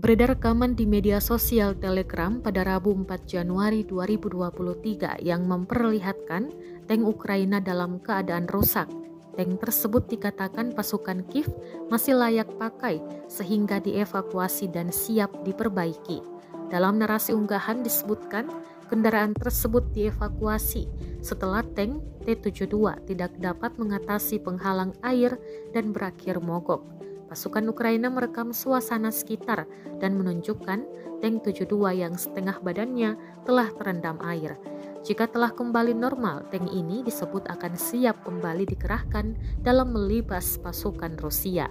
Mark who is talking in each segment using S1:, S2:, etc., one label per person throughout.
S1: Beredar rekaman di media sosial Telegram pada Rabu 4 Januari 2023 yang memperlihatkan tank Ukraina dalam keadaan rusak. Tank tersebut dikatakan pasukan Kiev masih layak pakai sehingga dievakuasi dan siap diperbaiki. Dalam narasi unggahan disebutkan kendaraan tersebut dievakuasi setelah tank T-72 tidak dapat mengatasi penghalang air dan berakhir mogok. Pasukan Ukraina merekam suasana sekitar dan menunjukkan tank 72 yang setengah badannya telah terendam air. Jika telah kembali normal, tank ini disebut akan siap kembali dikerahkan dalam melibas pasukan Rusia.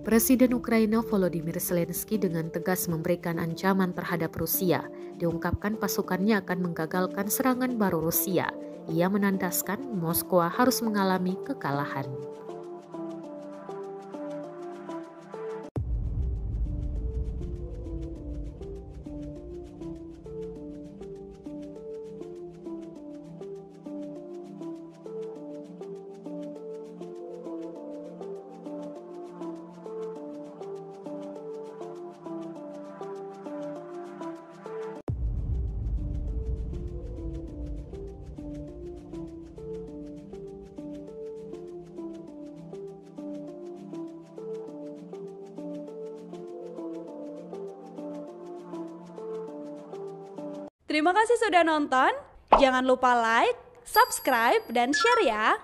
S1: Presiden Ukraina Volodymyr Zelensky dengan tegas memberikan ancaman terhadap Rusia. Diungkapkan pasukannya akan menggagalkan serangan baru Rusia. Ia menandaskan Moskwa harus mengalami kekalahan.
S2: Terima kasih sudah nonton. Jangan lupa like, subscribe, dan share ya.